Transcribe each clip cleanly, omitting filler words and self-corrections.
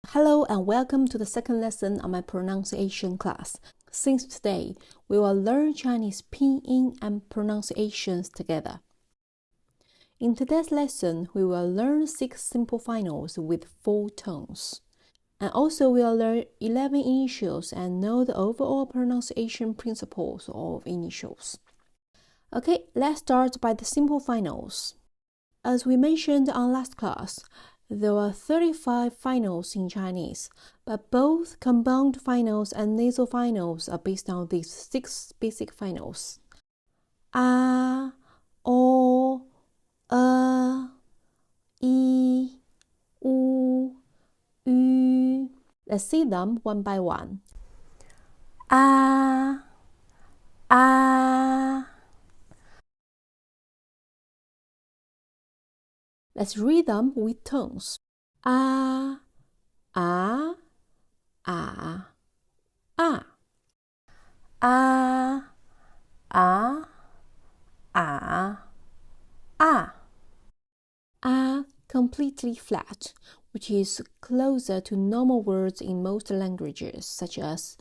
Hello and welcome to the second lesson of my pronunciation class. Since today, we will learn Chinese pinyin and pronunciations together. In today's lesson, we will learn 6 simple finals with 4 tones. And also we will learn 11 initials and know the overall pronunciation principles of initials. Okay, let's start by the simple finals. As we mentioned on last class, there are 35 finals in Chinese, but both compound finals and nasal finals are based on these 6 basic finals. A, O, E, I, U, Ü. Let's see them one by one. A. Let's read them with tones. A, a, a, a. A, a, a, a. A completely flat, which is closer to normal words in most languages, such as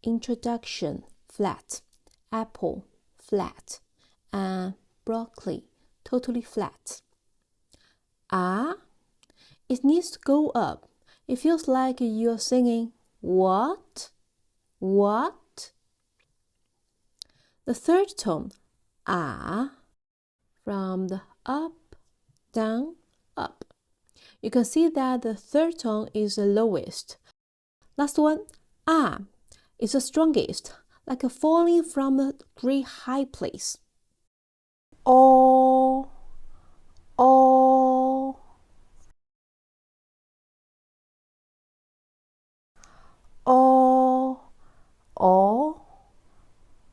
introduction, flat, apple, flat, and broccoli, totally flat. A, it needs to go up. It feels like you're singing, what? What? The third tone, A, from the up, down, up. You can see that the third tone is the lowest. Last one, A, is the strongest, like falling from a great high place. O, O, O, O,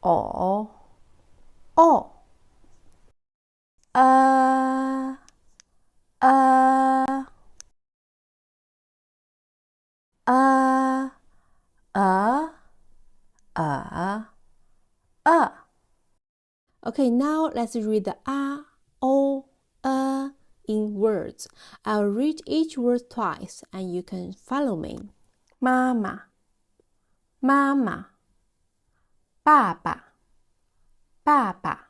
O, O. Okay, now let's read the A, O, in words. I'll read each word twice and you can follow me. 妈妈，妈妈，爸爸，爸爸，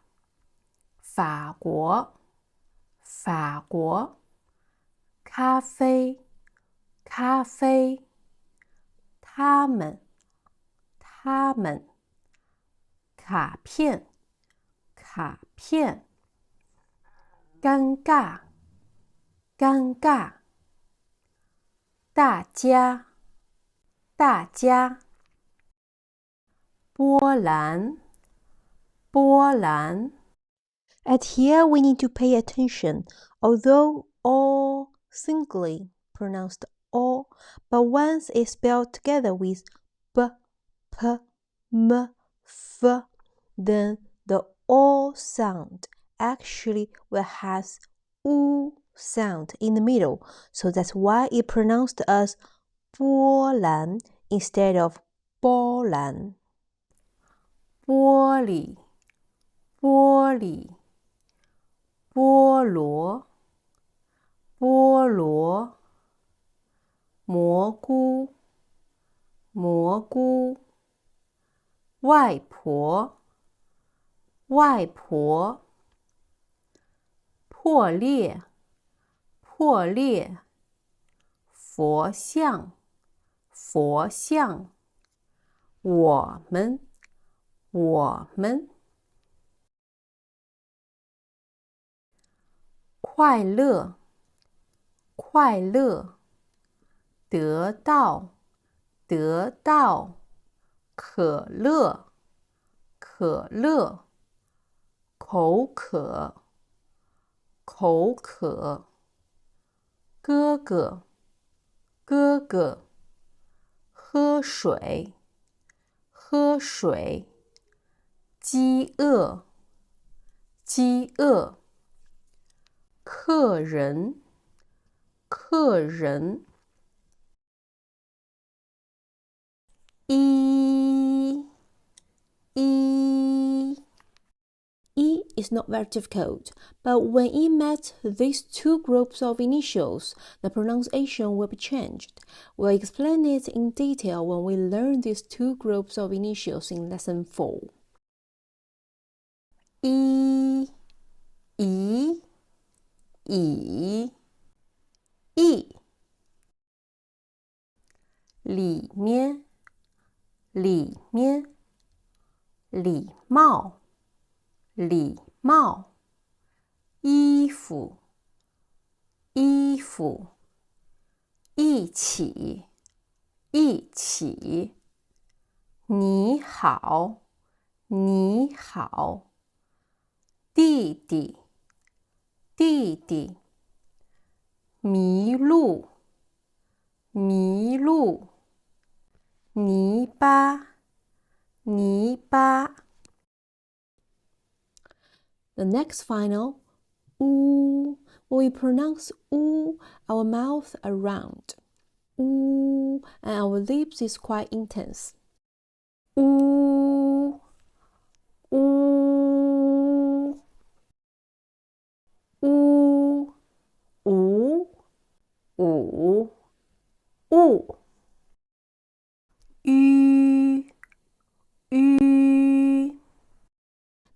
法国，法国，咖啡，咖啡，他们，他们，卡片，卡片，尴尬，尴尬，大家，大家，波兰，波兰。At here we need to pay attention. Although all singly pronounced all, but once it's spelled together with b, p, m, f, then the all sound actually will have u sound in the middle. So that's why it pronounced as 波兰 instead of 波兰。玻璃，玻璃，菠萝，菠萝，蘑菇，蘑菇，外婆，外婆，破裂，破裂，佛像，佛像，我们，我们，快乐，快乐，得到，得到，可乐，可乐，口渴，口渴，哥哥，哥哥，喝水，喝水，饥饿，饥饿，客人，客人。is not very difficult, but when it met these two groups of initials, the pronunciation will be changed. We'll explain it in detail when we learn these two groups of initials in Lesson 4. I, I, I, I. 里面，里面，礼貌，礼貌，衣服，衣服，一起，一起，你好，你好，弟弟，弟弟，迷路，迷路，泥巴，泥巴。The next final, oo. When we pronounce oo, our mouth are round. Oo, and our lips is quite intense. Oo, oo, oo, oo, oo, oo. Ü, ü.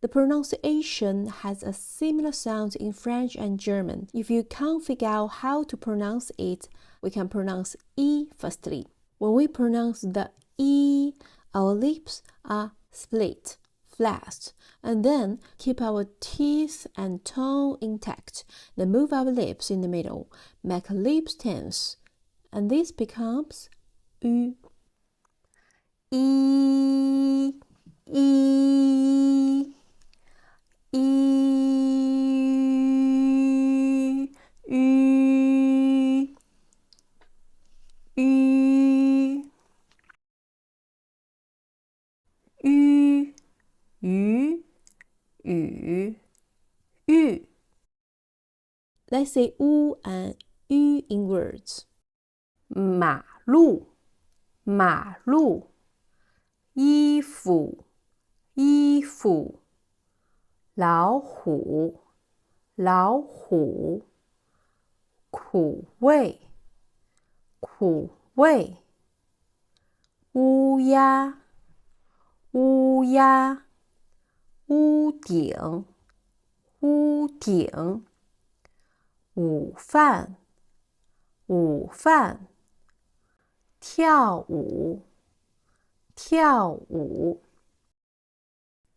The pronunciation has a similar sound in French and German. If you can't figure out how to pronounce it, we can pronounce E firstly. When we pronounce the E, our lips are split, flat, and then keep our teeth and tongue intact. Then move our lips in the middle, make lips tense, and this becomes Ü. E, E. 一 ü ü ü 鱼 ü 玉 Let's say u and ü in words. 马路马路衣服衣服老虎老虎苦味苦味乌鸦乌鸦屋顶屋顶午饭午饭跳舞跳舞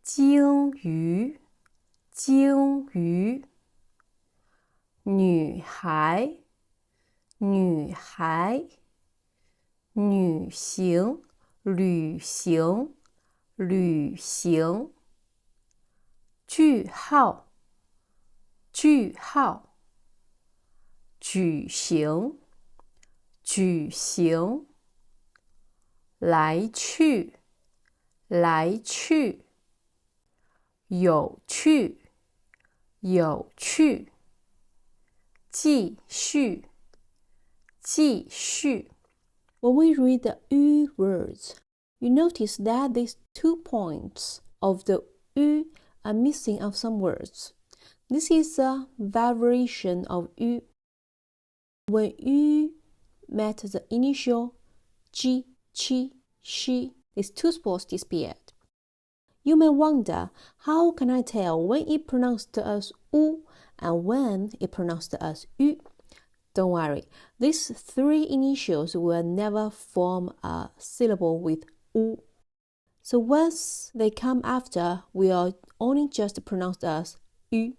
鲸鱼鲸鱼女孩女孩旅行旅行旅行句号句号举行举行来去来去有趣有趣继续继续 When we read the ü words, you notice that these 2 points of the ü are missing of some words. This is a variation of ü. When ü met the initial ji, qi, shi, these 2 spots disappeared. You may wonder, how can I tell when it pronounced as u and when it pronounced as ü? Don't worry, these 3 initials will never form a syllable with u. So once they come after, we are only just pronounced as ü.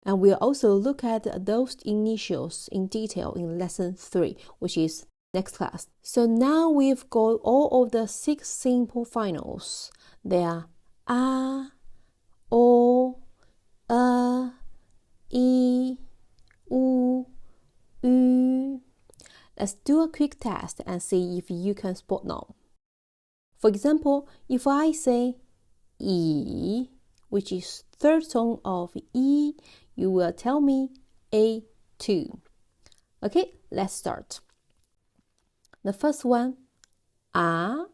And we'll also look at those initials in detail in Lesson 3, which is next class. So now we've got all of the 6 simple finals. They are a, o, i, u, ü. Let's do a quick test and see if you can spot them. For example, if I say I, which is third tone of I, you will tell me A2. Okay, let's start. The first one, a.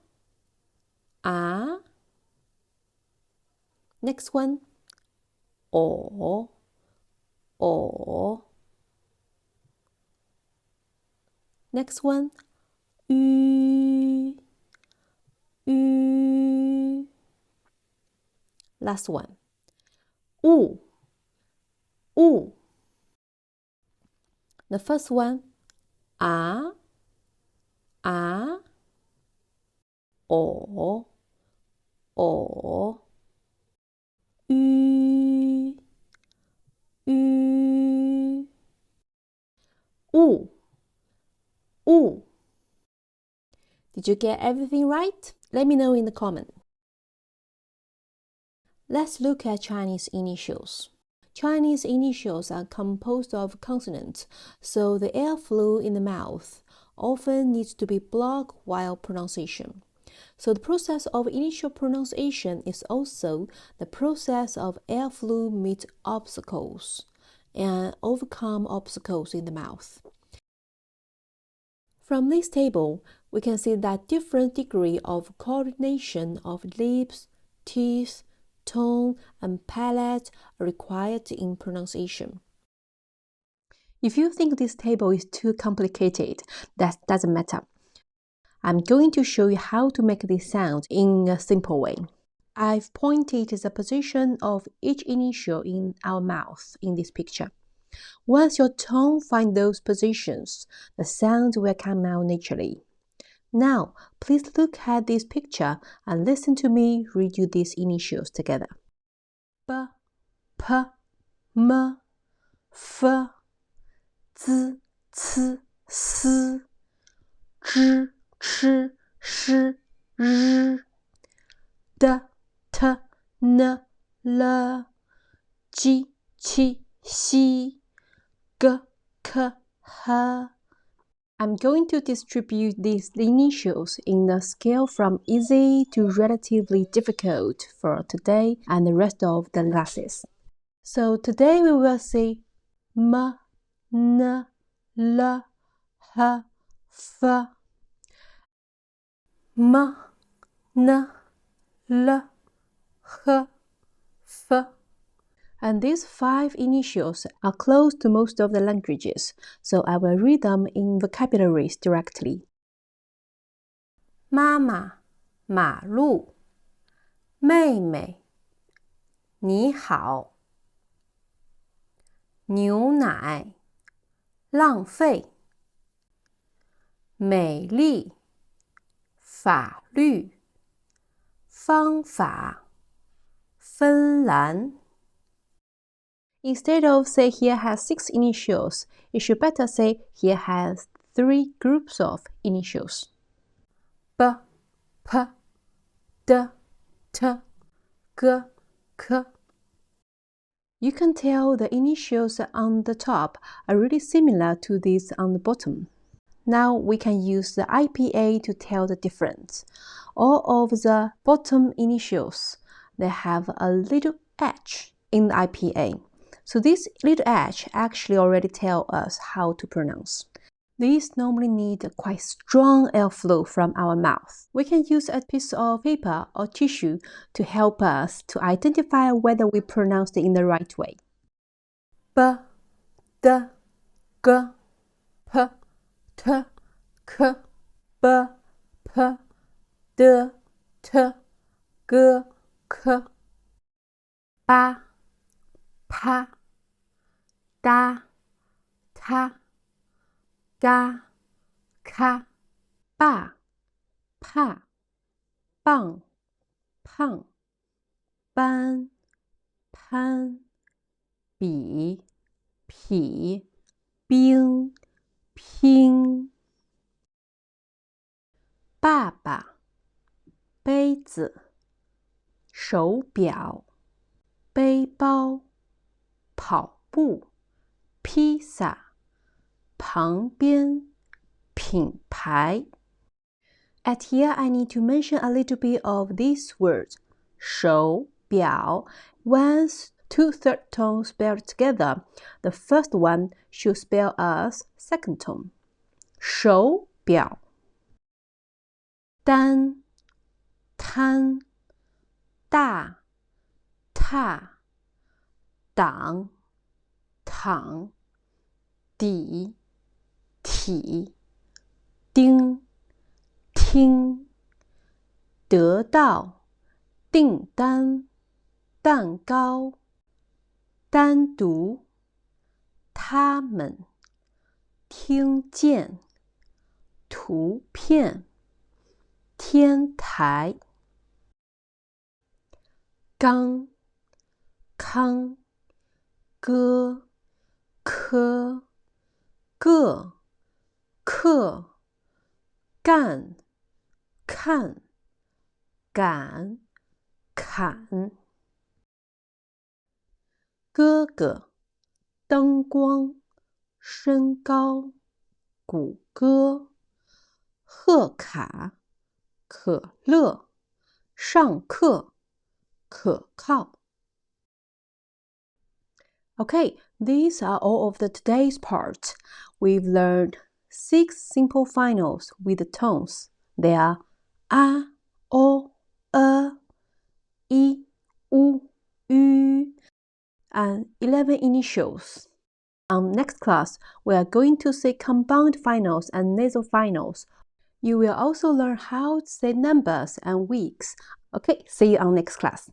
Next one, or. Next one, ü. Last one, u. The first one, or, ü, u. Did you get everything right? Let me know in the comment. Let's look at Chinese initials. Chinese initials are composed of consonants, so the airflow in the mouth often needs to be blocked while pronunciation. So the process of initial pronunciation is also the process of airflow meet obstacles and overcome obstacles in the mouth. From this table, we can see that different degree of coordination of lips, teeth, tongue, and palate are required in pronunciation. If you think this table is too complicated, that doesn't matter. I'm going to show you how to make this sound in a simple way. I've pointed the position of each initial in our mouth in this picture. Once your tongue finds those positions, the sound will come out naturally. Now, please look at this picture and listen to me read you these initials together. B, P, M, F, Z, C, S, Zh, Ch, Sh, R, D, T, N, L, J, Q, X, G, K, H. I'm going to distribute these initials in a scale from easy to relatively difficult for today and the rest of the classes. So today we will see M, N, L, H, F. M, N, L, H, F. And these 5 initials are close to most of the languages, so I will read them in vocabularies directly. 妈妈，马路，妹妹，你好，牛奶，浪费，美丽，法律，方法，芬兰。Instead of say here has 6 initials, you should better say here has 3 groups of initials. B, P, D, T, G, K. You can tell the initials on the top are really similar to these on the bottom. Now we can use the IPA to tell the difference. All of the bottom initials, they have a little H in the IPA. So this little H actually already tell us how to pronounce. These normally need a quite strong airflow from our mouth. We can use a piece of paper or tissue to help us to identify whether we pronounced it in the right way. B, D, G, P, T, K, B, P, D, T, G, K. Ba, Pa, Da, Ta, Ga, Ka. Ba, Pa, Bang, Pang, Ban, Pan, Bi, Pi, Bing, Ping. 爸爸，杯子，手表，背包，跑步，披萨，旁边，品牌。At here, I need to mention a little bit of these words. 手表. Once 2 third tones spelled together, the first one should spell as second tone. 手表。单，摊，大，踏，党、躺、底、体、丁、听、得到、订单、蛋糕、单独、他们、听见、图片、天台、刚、康、歌、科、个、课、干、看、赶、砍、哥哥、灯光、身高、谷歌、贺卡、可乐、上课、可靠。Okay, these are all of the today's parts. We've learned 6 simple finals with the tones. They are a, o, e, i, u, ü, and 11 initials. Next class, we are going to say compound finals and nasal finals. You will also learn how to say numbers and weeks. Okay, see you on next class.